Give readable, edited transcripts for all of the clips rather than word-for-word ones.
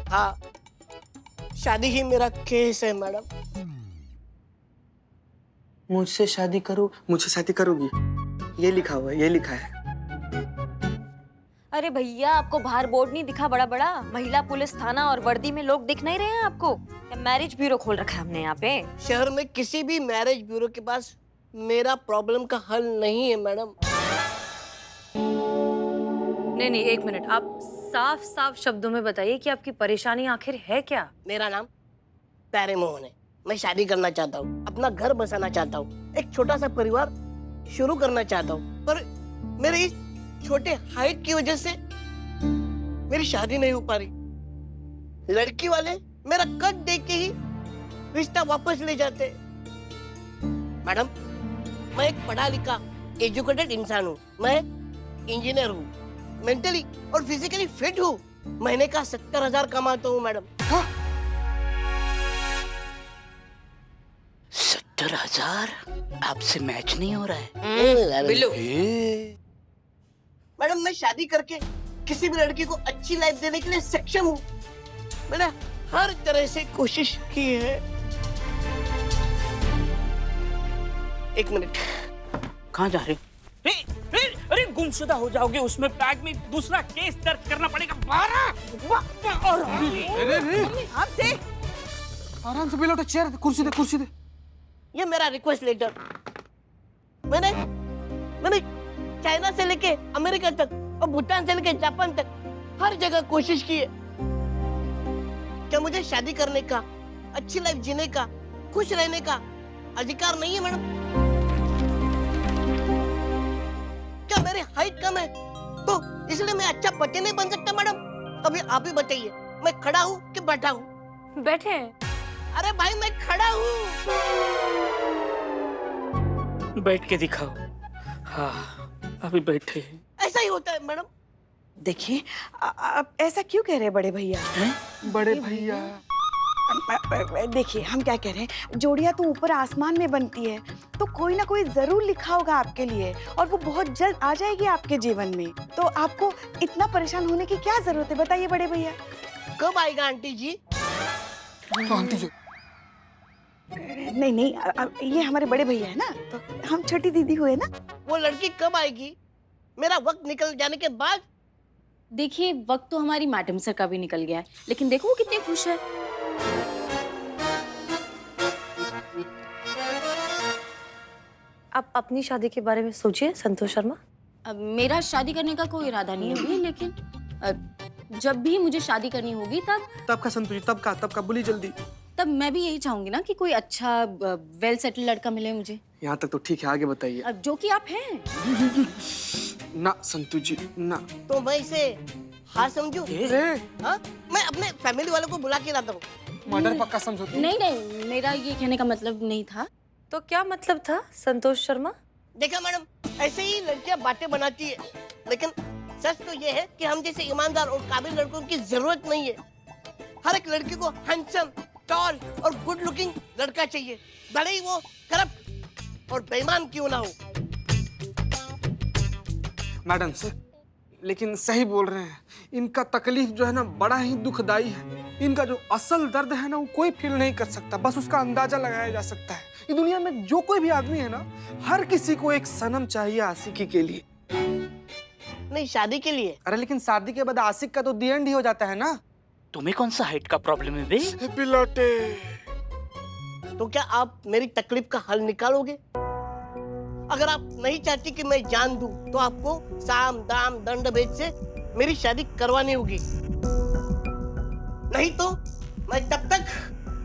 हाँ, शादी ही मेरा केस है मैडम। मुझसे शादी करो, मुझसे शादी करोगी? ये लिखा हुआ है, ये लिखा है। अरे भैया, आपको बाहर बोर्ड नहीं दिखा बड़ा बड़ा? महिला पुलिस थाना और वर्दी में लोग दिख नहीं रहे हैं आपको? मैरिज ब्यूरो खोल रखा है हमने यहाँ पे। शहर में किसी भी मैरिज ब्यूरो के पास मेरा प्रॉब्लम का हल नहीं है मैडम। नहीं नहीं, एक मिनट, आप साफ साफ शब्दों में बताइए कि आपकी परेशानी आखिर है क्या? मेरा नाम प्यारेमोहन है। मैं शादी करना चाहता हूँ, अपना घर बसाना चाहता हूँ, एक छोटा सा परिवार शुरू करना चाहता हूँ, पर मेरे इस छोटे हाइट की वजह से मेरी शादी नहीं हो पा रही। लड़की वाले मेरा कद देख के ही रिश्ता वापस ले जाते। मैडम, मैं एक पढ़ा लिखा एजुकेटेड इंसान हूँ। मैं इंजीनियर हूँ, मेंटली और फिजिकली फिट हूँ। महीने का 70,000 कमाता हूँ मैडम। 70,000? आपसे मैच नहीं हो रहा है। बिल्लू। मैडम, मैं शादी करके किसी भी लड़की को अच्छी लाइफ देने के लिए सक्षम हूँ। मैंने हर तरह से कोशिश की है। एक मिनट। कहाँ जा रहे हो? अरे गुमशुदा हो जाओगे, उसमें बैग में दूसरा केस दर्ज करना पड़ेगा। 12 और आपसे आराम से बेटा, चेयर कुर्सी दे, कुर्सी दे। ये मेरा रिक्वेस्ट लेटर। मैंने चाइना से लेके अमेरिका तक और भूटान से लेके जापान तक हर जगह कोशिश की है। क्या मुझे शादी करने का, अच्छी लाइफ जीने का, खुश रहने का अधिकार नहीं है मैडम? क्या मेरी हाइट कम है तो इसलिए मैं अच्छा पति नहीं बन सकता मैडम? अभी आप ही बताइए, मैं खड़ा हूँ कि बैठा हूँ? बैठे। अरे भाई, मैं खड़ा हूँ। बैठ के दिखाओ। हाँ, अभी बैठे। ऐसा ही होता है मैडम। देखिए, आप ऐसा क्यों कह रहे हैं बड़े भैया? बड़े भैया, देखिए, हम क्या कह रहे हैं, जोड़ियां तो ऊपर आसमान में बनती है, तो कोई ना कोई जरूर लिखा होगा आपके लिए, और वो बहुत जल्द आ जाएगी आपके जीवन में। तो आपको इतना परेशान होने की क्या जरूरत है, बताइए बड़े भैया। कब आएगा आंटी जी? तो आंटी जी। नहीं नहीं, ये हमारे बड़े भैया है ना, तो हम छोटी दीदी हुए ना। वो लड़की कब आएगी? मेरा वक्त निकल जाने के बाद? देखिए, वक्त तो हमारी मैडम सर का भी निकल गया है, लेकिन देखो वो कितने खुश है। आप अपनी शादी के बारे में सोचिए संतोष शर्मा। अब मेरा शादी करने का कोई इरादा नहीं है अभी, लेकिन जब भी मुझे शादी करनी होगी तब का संतोष जी, तब का बोली जल्दी। तब मैं भी यही चाहूंगी ना कि कोई अच्छा वेल सेटल लड़का मिले मुझे। यहाँ तक तो ठीक है, आगे बताइए। अब जो कि आप हैं। ना संतोष जी, ना। तो मैं इसे हाँ समझू? हाँ? मैं अपने फैमिली वालों को बुला के लाता हूँ। मर्डर पक्का समझो तुम। नहीं नहीं, मेरा ये कहने का मतलब नहीं था। तो क्या मतलब था संतोष शर्मा? देखा मैडम, ऐसे ही लड़कियां बातें बनाती है, लेकिन सच तो ये है कि हम जैसे ईमानदार और काबिल लड़कों की जरूरत नहीं है। हर एक लड़की को हैंडसम, टॉल और गुड लुकिंग लड़का चाहिए, भले ही वो करप्ट और बेईमान क्यों ना हो। मैडम सर, लेकिन सही बोल रहे हैं। इनका तकलीफ जो है ना, बड़ा ही दुखदाई है। इनका जो असल दर्द है ना, वो कोई फील नहीं कर सकता, बस उसका अंदाजा लगाया जा सकता है। इस दुनिया में जो कोई भी आदमी है ना, हर किसी को एक सनम चाहिए आशिकी के लिए। नहीं, शादी के लिए। अरे लेकिन शादी के बाद आशिक का तो दी एंड ही हो जाता है ना। तुम्हें कौन सा हाइट का प्रॉब्लम है बे? पिलाटे। तो क्या आप मेरी तकलीफ का हल निकालोगे? अगर आप नहीं चाहती कि मैं जान दूं, तो आपको साम दाम दंड भेद से मेरी शादी करवानी होगी। नहीं तो मैं तब तक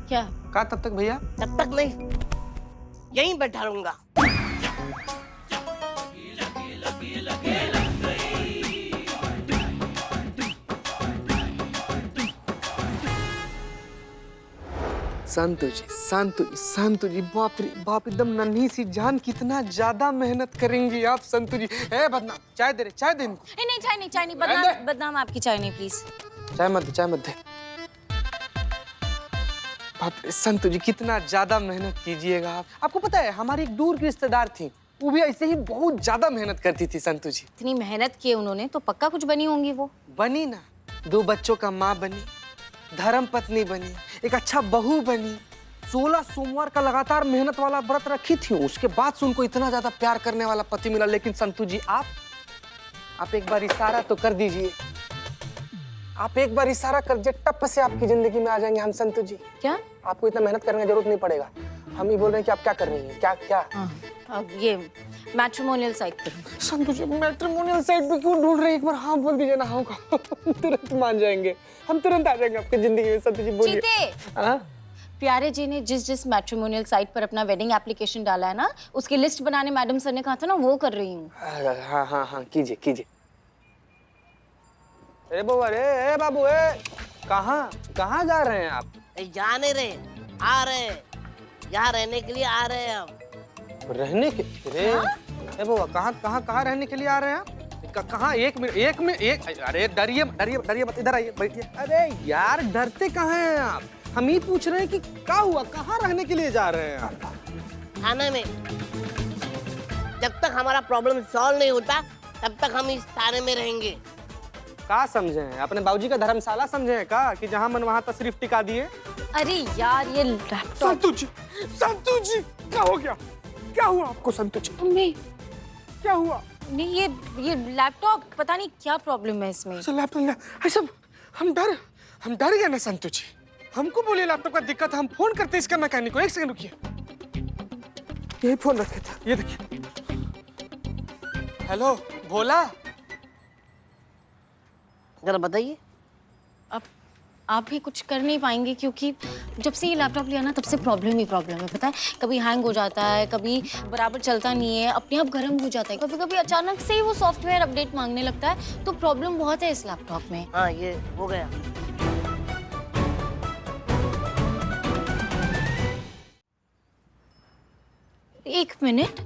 क्या? कहा तब तक भैया? तब तक नहीं, यहीं बैठा रहूंगा। संतु जी, बाप रे बाप, एकदम नन्ही सी जान, कितना ज्यादा मेहनत करेंगी आप संतु जी। ए बदनाम, चाय दे इनको। नहीं, चाय नहीं, बदनाम आपकी चाय नहीं, प्लीज। चाय मत दे। बाप रे संतु जी, कितना ज्यादा मेहनत कीजिएगा आप। आपको पता है, हमारी एक दूर की रिश्तेदार थी, वो भी ऐसे ही बहुत ज्यादा मेहनत करती थी संतु जी। इतनी मेहनत की उन्होंने तो पक्का कुछ बनी होंगी वो। बनी ना, 2 बच्चों का माँ बनी, धर्म पत्नी बनी, एक अच्छा बहू बनी, 16 सोमवार का लगातार मेहनत वाला व्रत रखी थी, उसके बाद से उनको इतना ज्यादा प्यार करने वाला पति मिला। लेकिन संतु जी आप एक बार इशारा तो कर दीजिए, आप एक बार इशारा कर दीजिए, टप से आपकी जिंदगी में आ जाएंगे हम संतु जी। क्या? आपको इतना मेहनत करने की जरूरत नहीं पड़ेगा। हम ही बोल रहे हैं कि आप क्या कर रही हैं, क्या क्या? अब ये मैट्रिमोनियल साइट पर हूँ। संतु जी मैट्रिमोनियल साइट पे क्यों ढूंढ रहे हैं? एक बार हाँ बोल दीजिए ना, हाँ का तुरंत मान जाएंगे, हम तुरंत आ जाएंगे आपकी जिंदगी में। संतु जी बोलिए। चीते! हाँ? प्यारे जी ने जिस मैट्रिमोनियल साइट पर अपना वेडिंग एप्लीकेशन डाला है ना, उसकी लिस्ट बनाने मैडम सर ने कहा था ना, वो कर रही हूँ। हाँ हाँ हाँ कीजिए कीजिए। अरे बाबा, अरे बाबू, कहाँ जा रहे हैं आप? जा नहीं रहे, आ रहे हैं, यहाँ रहने के लिए आ रहे हैं हम। रहने के? अरे बाबा, कहाँ रहने के लिए आ रहे हैं आप? कहाँ? एक मिनट, अरे डरिए मत, इधर आइए, बैठिए। अरे यार डरते कहाँ हैं आप? हम ही पूछ रहे हैं कि क्या हुआ, कहाँ रहने के लिए जा रहे हैं आप? थाने में। जब तक हमारा प्रॉब्लम सॉल्व नहीं होता तब तक हम इस थाने में रहेंगे। का समझे हैं? अपने बाबूजी का धर्मशाला समझे हैं का, कि जहाँ मन वहाँ तशरीफ टिका दिए? अरे यार ये लैपटॉप। संतु जी क्या हो गया? क्या हुआ आपको संतु जी? मम्मी, क्या हुआ? नहीं ये लैपटॉप पता नहीं क्या प्रॉब्लम है इसमें। लैपटॉप हम डर गए ना संतु जी। हमको बोले लैपटॉप का दिक्कत है, हम फोन करते इसका मैकेनिक को। एक सेकंड रुकिए, यही फोन रखे था, ये देखिए। हेलो, बोला? जरा बताइए। अब आप भी कुछ कर नहीं पाएंगे, क्योंकि जब से ये लैपटॉप लिया ना तब से प्रॉब्लम ही प्रॉब्लम है। पता है, कभी हैंग हो जाता है, कभी बराबर चलता नहीं है, अपने आप गर्म हो जाता है, कभी कभी अचानक से ही वो सॉफ्टवेयर अपडेट मांगने लगता है। तो प्रॉब्लम बहुत है इस लैपटॉप में। हाँ, ये हो गया। एक मिनट।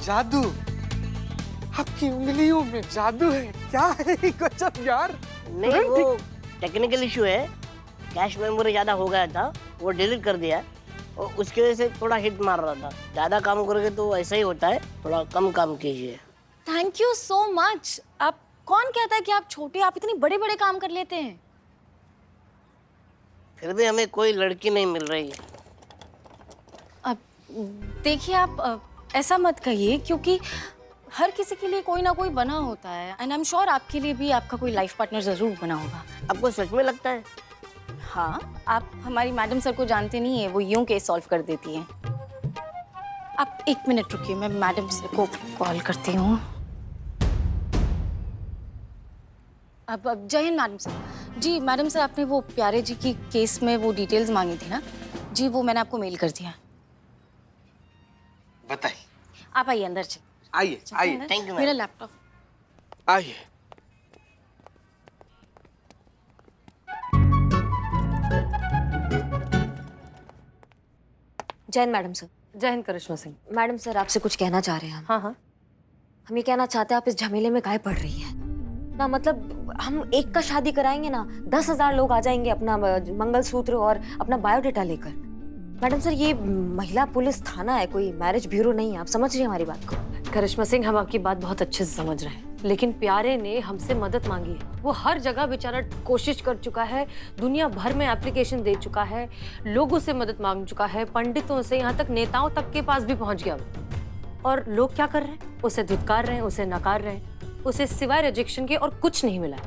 जादू, आपकी उंगलियों में जादू है। क्या है गजब यार। नहीं, वो टेक्निकल इशू है, कैश मेमोरी ज्यादा हो गया था, वो डिलीट कर दिया और उसकी वजह से थोड़ा हिट मार रहा था। ज्यादा काम करोगे तो ऐसा ही होता है, थोड़ा कम काम कीजिए। Thank you so much. आप कौन कहता है कि आप छोटे, आप इतने बड़े बड़े काम कर लेते हैं। फिर भी हमें कोई लड़की नहीं मिल रही। अब देखिए, आप ऐसा मत कहिए, क्योंकि हर किसी के लिए कोई ना कोई बना होता है। एंड आई एम श्योर आपके लिए भी आपका कोई लाइफ पार्टनर जरूर बना होगा। आपको सच में लगता है? हाँ, आप हमारी मैडम सर को जानते नहीं है, वो यूं केस सॉल्व कर देती हैं। आप एक मिनट रुकिए, मैं मैडम सर को कॉल करती हूँ। अब जय हिंद मैडम सर। जी मैडम सर, आपने वो प्यारे जी की केस में वो डिटेल्स मांगी थी ना जी, वो मैंने आपको मेल कर दिया। बताइए। आप आइए अंदर, चलिए। आइए आइए। Thank you. मेरा लैपटॉप। आइए। जय हिंद मैडम सर। जय हिंद करिश्मा सिंह। मैडम सर आपसे कुछ कहना चाह रहे हैं हम। हाँ। हम ये कहना चाहते हैं, आप इस झमेले में काहे पड़ रही है ना। मतलब हम एक का शादी कराएंगे ना, 10,000 लोग आ जाएंगे अपना मंगलसूत्र और अपना बायोडेटा लेकर। मैडम सर, ये महिला पुलिस थाना है, कोई मैरिज ब्यूरो नहीं है। आप समझ रही हैं हमारी बात को? करिश्मा सिंह, हम आपकी बात बहुत अच्छे से समझ रहे हैं, लेकिन प्यारे ने हमसे मदद मांगी है। वो हर जगह बेचारा कोशिश कर चुका है, दुनिया भर में एप्लीकेशन दे चुका है, लोगों से मदद मांग चुका है, पंडितों से, यहाँ तक नेताओं तक के पास भी पहुंच गया। और लोग क्या कर रहे हैं? उसे धिक्कार रहे हैं, उसे नकार रहे हैं, उसे सिवाय रिजेक्शन के और कुछ नहीं मिला।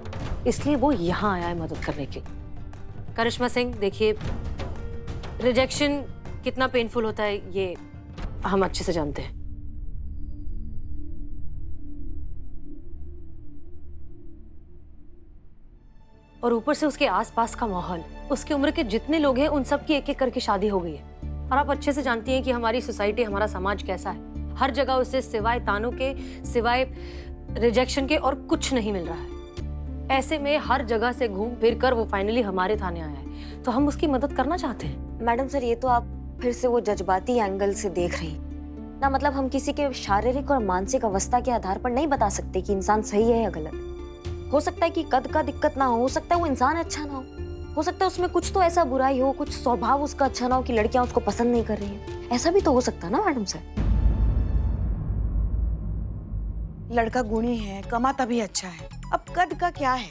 इसलिए वो यहाँ आया है मदद करने के। करिश्मा सिंह देखिए, रिजेक्शन कितना पेनफुल होता है ये हम अच्छे से जानते हैं। और ऊपर से उसके आसपास का माहौल, उसकी उम्र के जितने लोग हैं उन सब की एक एक करके शादी हो गई है। और आप अच्छे से जानती हैं कि हमारी सोसाइटी, हमारा समाज कैसा है। हर जगह उसे सिवाय तानों के, सिवाय रिजेक्शन के और कुछ नहीं मिल रहा है। ऐसे में हर जगह से घूम फिर कर वो फाइनली हमारे थाने आया है, तो हम उसकी मदद करना चाहते हैं। मैडम सर, ये तो आप फिर से वो जज्बाती एंगल से देख रही ना। मतलब हम किसी के शारीरिक और मानसिक अवस्था के आधार पर नहीं बता सकते कि इंसान सही है या गलत। हो सकता है कि कद का दिक्कत ना हो सकता है वो इंसान अच्छा ना हो सकता है उसमें कुछ तो ऐसा बुराई हो, कुछ स्वभाव उसका अच्छा ना हो कि लड़कियां उसको पसंद नहीं कर रही हैं। ऐसा भी तो हो सकता है ना मैडम सर। लड़का गुणी है, कमाता भी अच्छा है, अब कद का क्या है।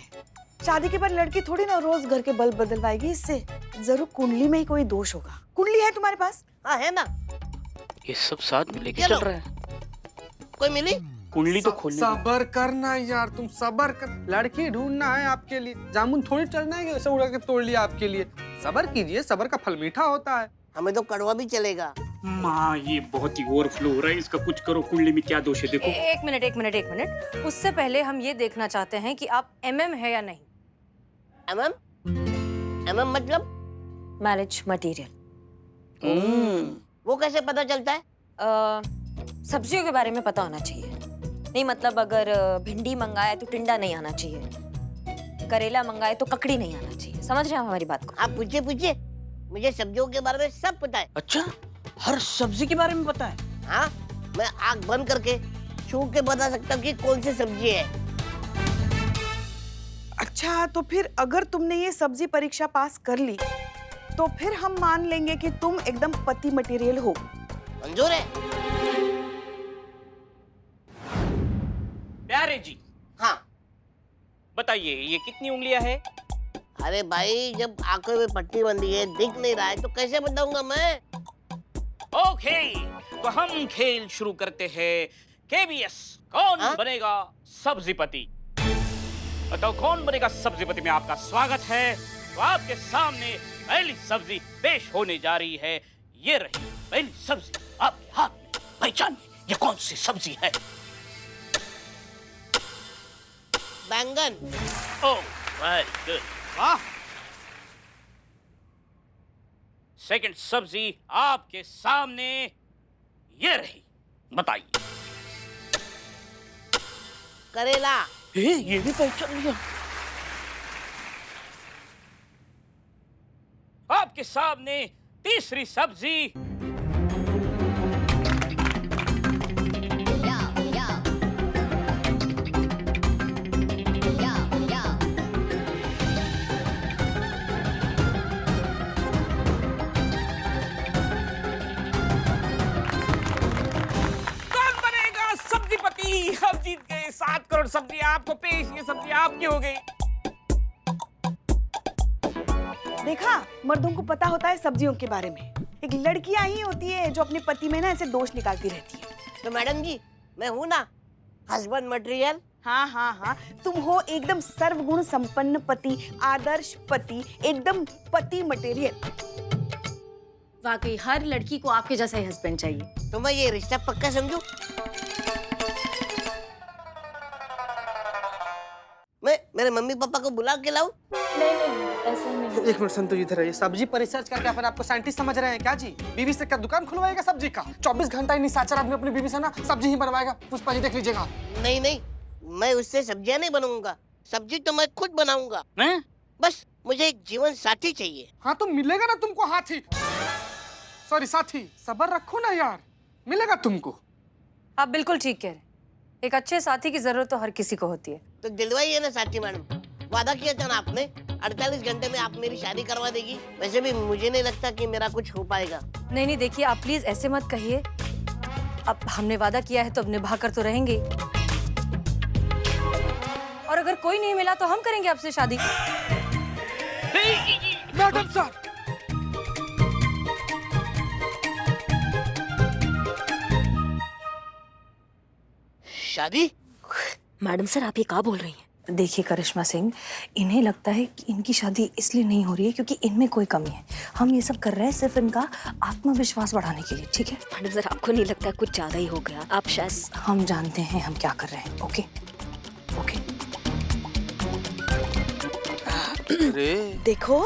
शादी के बाद लड़की थोड़ी ना रोज घर के बल्ब बदलवाएगी, इससे जरूर कुंडली में ही कोई दोष होगा। कुंडली है तुम्हारे पास? हाँ है ना। ये सब साथ में लेके चलो। चल रहा है। कोई मिली? कुंडली तो खोलनी है। सबर करना यार, तुम सबर कर। लड़की ढूंढना है आपके लिए, जामुन थोड़ी चढ़ना है कि ऐसे उड़ा के तोड़ लिया आपके लिए। सबर कीजिए, सबर का फल मीठा होता है। हमें तो कड़वा भी चलेगा। माँ ये बहुत ही ओवरफ्लो हो रहा है, इसका कुछ करो। कुंडली में क्या दोष है देखो। एक मिनट। उससे पहले हम ये देखना चाहते हैं कि आप MM है या नहीं। एमएम मतलब? Marriage material. वो कैसे पता चलता है? सब्जियों के बारे में पता होना चाहिए। नहीं मतलब अगर भिंडी मंगाए तो टिंडा नहीं आना चाहिए, करेला मंगाए तो ककड़ी नहीं आना चाहिए। समझ रहे हैं हमारी बात को? आप पूछिए, मुझे सब्जियों के बारे में सब पता है। अच्छा, हर सब्जी के बारे में पता है? हाँ, मैं आँख बंद करके छू के बता सकता हूँ कि कौन सी सब्जी है। अच्छा, तो फिर अगर तुमने ये सब्जी परीक्षा पास कर ली तो फिर हम मान लेंगे कि तुम एकदम पति मटेरियल हो। मंजूर है? प्यारे जी, हाँ। बताइए ये कितनी उंगलियां है? अरे भाई, जब आंखों में पट्टी बंधी है, दिख नहीं रहा है, तो कैसे बताऊंगा मैं? ओके, तो हम खेल शुरू करते हैं। KBS, कौन हाँ? बनेगा सब्जीपति? बताओ कौन बनेगा सब्जीपति में आपका स्वागत है। तो आपके सामने पहली सब्जी पेश होने जा रही है। ये रही पहली सब्जी आपके हाथ में। पहचानिए ये कौन सी सब्जी है? बैंगन। ओह, वेरी गुड, वाह। सेकंड सब्जी आपके सामने ये रही, बताइए। करेला। ये भी पहचान लिया। आपके सामने तीसरी सब्जी सब्जीपति। आप जीत गए 7 करोड़ सब्जी आपको पेश। ये सब्जी आपकी हो गई। देखा, मर्दों को पता होता है सब्जियों के बारे में। एक लड़कियां ही होती है जो अपने पति में ना ऐसे दोष निकालती रहती है। तो मैडम जी, मैं हूँ ना हस्बैंड मटेरियल। हाँ हाँ हाँ, तुम हो एकदम सर्वगुण संपन्न पति, आदर्श पति, एकदम पति मटेरियल। वाकई हर लड़की को आपके जैसा ही हस्बैंड चाहिए। तो मैं ये रिश्ता पक्का समझू? मैं मेरे मम्मी पापा को बुला के लाऊं? नहीं, ऐसा नहीं। एक मिनट संतोष, इधर आइए। सब्जी पर रिसर्च करके अपन आपको साइंटिस्ट समझ रहे हैं क्या जी? बीवी से क्या दुकान खुलवाएगा सब्जी का? 24 घंटा ही निशाचर आदमी अपनी बीवी से ना सब्जी ही बनवाएगा। पुष्पा जी देख लीजिएगा। नहीं, मैं उससे सब्जियां नहीं बनाऊंगा। सब्जी तो मैं खुद बनाऊंगा। हैं? बस मुझे एक जीवन साथी चाहिए। हाँ तो मिलेगा ना तुमको हाथी, सॉरी साथी। सबर रखो ना यार, मिलेगा तुमको। आप बिल्कुल ठीक कह रहे हैं। एक अच्छे साथी की जरूरत तो हर किसी को होती है। तो दिलवाइए ना साथी मैडम। वादा किया था ना आपने, 48 घंटे में आप मेरी शादी करवा देगी। वैसे भी मुझे नहीं लगता कि मेरा कुछ हो पाएगा। नहीं, देखिए आप प्लीज ऐसे मत कहिए। अब हमने वादा किया है तो अब निभा कर तो रहेंगे। और अगर कोई नहीं मिला तो हम करेंगे आपसे शादी। मैडम साहब, शादी? मैडम सर, आप ये क्या बोल रही हैं? देखिए करिश्मा सिंह, इन्हें लगता है कि इनकी शादी इसलिए नहीं हो रही है क्योंकि इनमें कोई कमी है। हम ये सब कर रहे हैं सिर्फ इनका आत्मविश्वास बढ़ाने के लिए, ठीक है? मैडम सर, आपको नहीं लगता कुछ ज्यादा ही हो गया? आप शायद। हम जानते हैं हम क्या कर रहे हैं। Okay okay. देखो,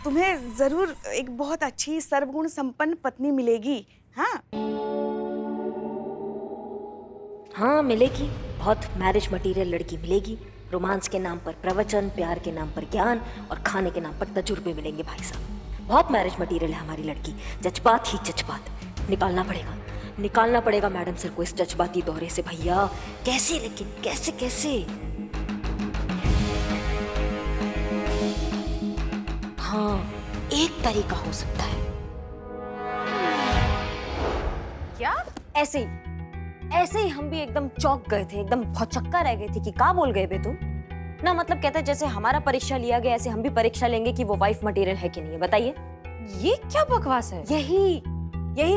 तुम्हें जरूर एक बहुत अच्छी सर्वगुण संपन्न पत्नी मिलेगी। हाँ हाँ, मिलेगी। बहुत मैरिज मटेरियल लड़की मिलेगी। रोमांस के नाम पर प्रवचन, प्यार के नाम पर ज्ञान और खाने के नाम पर तजुर्बे मिलेंगे भाई साहब। बहुत मैरिज मटेरियल है हमारी लड़की। जज्बात ही जज्बात निकालना पड़ेगा मैडम सर को इस जज्बाती दौरे से भैया। कैसे, लेकिन कैसे कैसे? हाँ, एक तरीका हो सकता है। क्या? ऐसे ही हम भी एकदम चौंक गए थे, एकदम भौचक्का रह गए थे कि क्या बोल गए बे तुम? ना मतलब कहता है जैसे हमारा परीक्षा लिया गया ऐसे हम भी परीक्षा लेंगे कि वो वाइफ मटेरियल है कि नहीं है, बताइए। ये क्या बकवास है? यही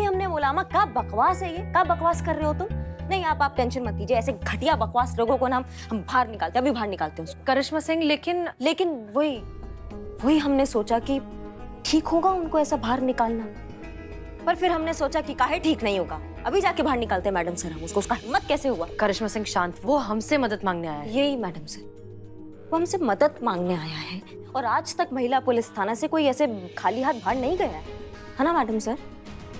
हमने बोला। अम्मा क्या बकवास है ये, क्या बकवास कर रहे हो तुम? नहीं आप टेंशन मत लीजिए, ऐसे घटिया बकवास लोगों को ना हम बाहर निकालते हैं, अभी बाहर निकालते हैं उसको। करिश्मा सिंह लेकिन वही हमने सोचा कि ठीक होगा उनको ऐसा बाहर निकालना, पर फिर हमने सोचा कि काहे ठीक नहीं होगा, अभी जाके बाहर निकालते हैं मैडम सर हम उसको। उसका हिम्मत कैसे हुआ? करिश्मा सिंह शांत, वो हमसे मदद मांगने आया है। यही मैडम सर, वो हमसे मदद मांगने आया है और आज तक महिला पुलिस थाना से कोई ऐसे खाली हाथ बाहर नहीं गया है ना मैडम सर?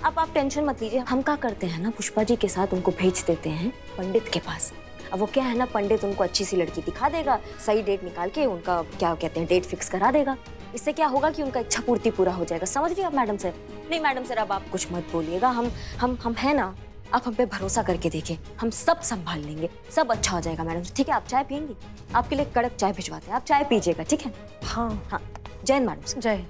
अब आप टेंशन मत लीजिए, हम क्या करते हैं ना पुष्पा जी के साथ उनको भेज देते हैं पंडित के पास। अब वो क्या है ना, पंडित उनको अच्छी सी लड़की दिखा देगा, सही डेट निकाल के उनका क्या कहते हैं डेट फिक्स करा देगा। इससे क्या होगा कि उनका इच्छा पूर्ति पूरा हो जाएगा, समझ रही आप मैडम सर? नहीं मैडम सर अब आप कुछ मत बोलिएगा, हम है ना, आप हम पे भरोसा करके देखें, हम सब संभाल लेंगे, सब अच्छा हो जाएगा मैडम। ठीक है आप चाय पियेंगी? आपके लिए कड़क चाय भिजवाते हैं, आप चाय पीजिएगा, ठीक है? हाँ जय हिंद मैडम सर। जय हिंद।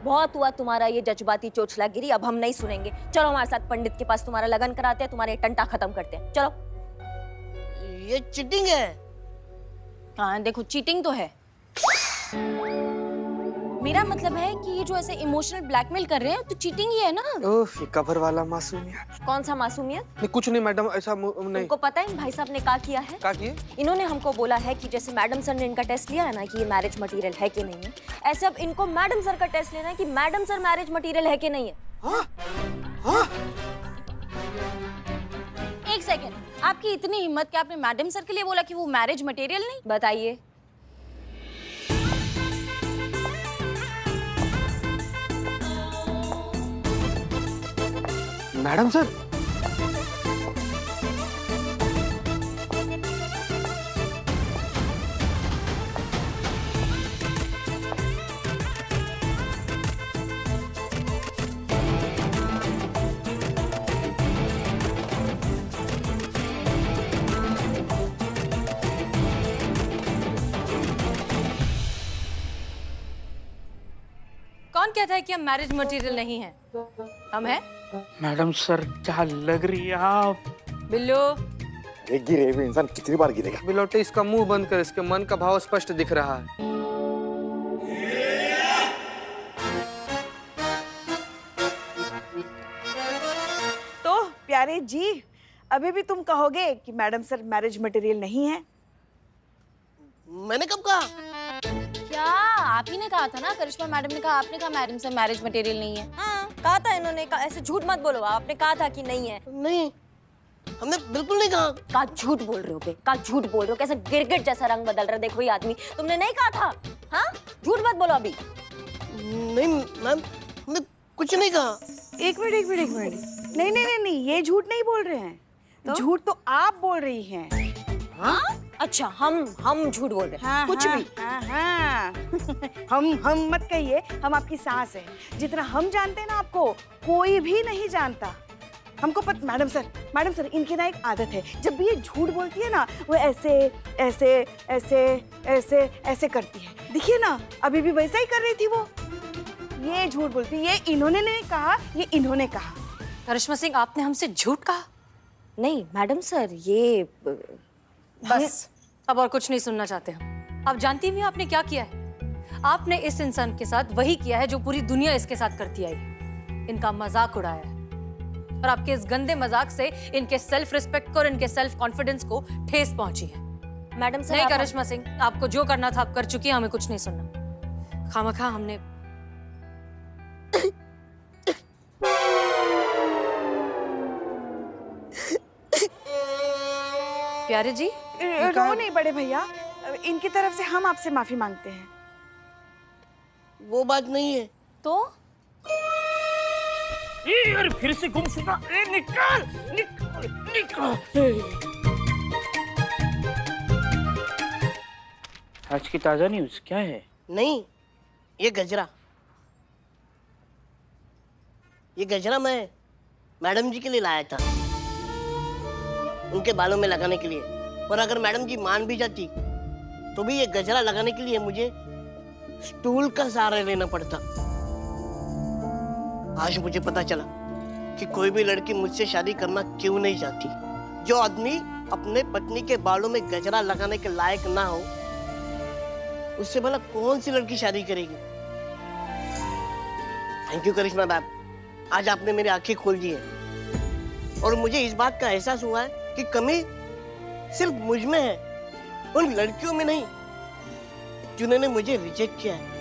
बहुत हुआ तुम्हारा ये जज्बाती चोचलागिरी, अब हम नहीं सुनेंगे। चलो हमारे साथ पंडित के पास, तुम्हारा लगन कराते हैं, तुम्हारे टंटा खत्म करते हैं, चलो। ये चीटिंग है। हाँ देखो चीटिंग तो है, मेरा मतलब है कि ये जो ऐसे इमोशनल ब्लैकमेल कर रहे हैं तो चीटिंग ही है ना। ओह, ये कवर वाला मासूमियत। कौन सा मासूमियत? नहीं कुछ नहीं मैडम, ऐसा नहीं। तुमको पता है भाई साहब ने क्या किया है? क्या किए? इन्होंने हमको बोला है कि जैसे मैडम सर ने इनका टेस्ट लिया है ना कि ये मैरिज मटेरियल है कि नहीं है, ऐसे अब इनको मैडम सर का टेस्ट लेना है कि मैडम सर मैरिज मटेरियल है कि नहीं है। हाँ? एक सेकेंड, आपकी इतनी हिम्मत कि आपने मैडम सर के लिए बोला कि वो मैरिज मटेरियल नहीं? बताइए। मैडम सर, कौन कहता है कि हम मैरिज मटेरियल नहीं है? हम हैं? मैडम सर क्या लग रही है आप? बिल्लू एक गिरे हुए इंसान कितनी बार गिरेगा? बिलोटे इसका मुंह बंद कर, इसके मन का भाव स्पष्ट दिख रहा है। तो प्यारे जी, अभी भी तुम कहोगे कि मैडम सर मैरिज मटेरियल नहीं है? मैंने कब कहा? क्या आप ही ने कहा था ना, करिश्मा मैडम ने कहा, आपने कहा मैडम सर मैरिज मटेरियल नहीं है। हाँ कहा था इन्होंने, ऐसे झूठ मत बोलो, आपने कहा था कि नहीं है। नहीं, हमने बिल्कुल नहीं कहा। का झूठ बोल रहे हो बे, का झूठ बोल रहे हो, कैसे गिरगिट जैसा रंग बदल रहा है, देखो ये आदमी। तुमने नहीं कहा था? हाँ झूठ मत बोलो अभी। नहीं मैम, हमने कुछ नहीं कहा। एक मिनट। नहीं, ये झूठ नहीं बोल रहे हैं। झूठ तो आप बोल रही हैं। अच्छा हम झूठ बोल रहे हैं? हाँ, कुछ हाँ, भी? हाँ। हम मत कहिए, हम आपकी सास हैं। जितना हम जानते हैं ना आपको, कोई भी नहीं जानता। हमको मैडम सर इनकी ना एक आदत है, जब भी ये झूठ बोलती है ना, वो ऐसे करती है। देखिए ना, अभी भी वैसा ही कर रही थी वो। ये झूठ बोलती, ये इन्होंने नहीं कहा, ये इन्होंने कहा। करिश्मा सिंह आपने हमसे झूठ कहा? नहीं मैडम सर, ये बस अब और कुछ नहीं सुनना चाहते हम। आप जानती भी हो आपने क्या किया है? आपने इस इंसान के साथ वही किया है जो पूरी दुनिया इसके साथ करती आई है। इनका मजाक उड़ाया है और आपके इस गंदे मजाक से इनके सेल्फ रिस्पेक्ट को और इनके सेल्फ कॉन्फिडेंस को ठेस पहुंची है। मैडम सर नहीं करिश्मा सिंह, आपको जो करना था आप कर चुकी हैं, हमें कुछ नहीं सुनना। खामखा हमने प्यारे जी रो नहीं बड़े भैया, इनकी तरफ से हम आपसे माफी मांगते हैं। वो बात नहीं है। तो यार फिर से गुमशुदा। निकाल। आज की ताजा न्यूज़ क्या है? नहीं, ये गजरा मैं मैडम जी के लिए लाया था। उनके बालों में लगाने के लिए, और अगर मैडम जी मान भी जाती तो भी ये गजरा लगाने के लिए मुझे स्टूल का सहारा लेना पड़ता। आज मुझे पता चला कि कोई भी लड़की मुझसे शादी करना क्यों नहीं चाहती। जो आदमी अपने पत्नी के बालों में गजरा लगाने के लायक ना हो, उससे भला कौन सी लड़की शादी करेगी। थैंक यू करिश्मा मैम, आज आपने मेरी आंखें खोल दी है और मुझे इस बात का एहसास हुआ है कि कमी सिर्फ मुझ में है, उन लड़कियों में नहीं जिन्होंने मुझे रिजेक्ट किया है।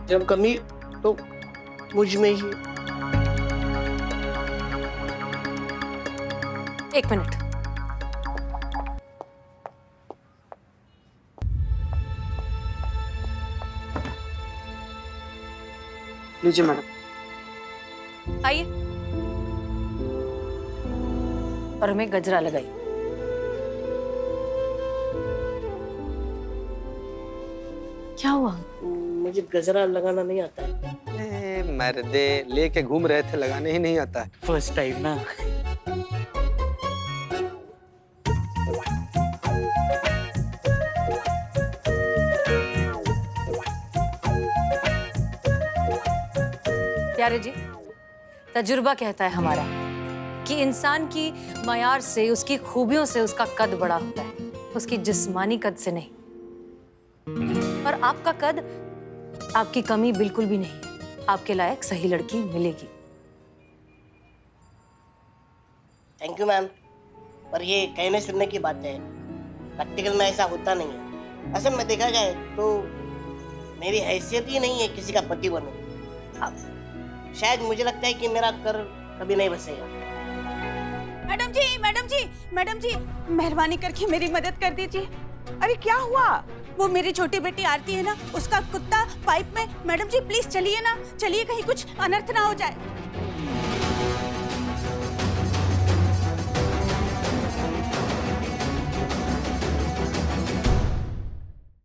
जब कमी तो मुझ में ही। एक मिनट। लीजिए मैडम। आइए और हमें गजरा लगाई। क्या हुआ? मुझे गजरा लगाना नहीं आता है। मर्दे लेके घूम रहे थे, लगाने ही नहीं आता है। फर्स्ट टाइम ना। प्यारे जी, तजुर्बा कहता है हमारा कि इंसान की मयार से, उसकी खूबियों से उसका कद बड़ा होता है, उसकी जिस्मानी कद से नहीं। और आपका कद, आपकी कमी बिल्कुल भी नहीं है। आपके लायक सही लड़की मिलेगी। थैंक यू मैम, पर ये कहने सुनने की बात है, प्रैक्टिकल में ऐसा होता नहीं है। असल में देखा जाए तो मेरी हैसियत ही नहीं है किसी का पति बनूं। अब शायद मुझे लगता है कि मेरा कर कभी नहीं बसेगा। मैडम जी, मैडम जी, मैडम जी, मेहरबानी करके मेरी मदद कर दीजिए। अरे क्या हुआ? वो मेरी छोटी बेटी आरती है ना, उसका कुत्ता पाइप में। मैडम जी प्लीज चलिए ना, चलिए, कहीं कुछ अनर्थ ना हो जाए।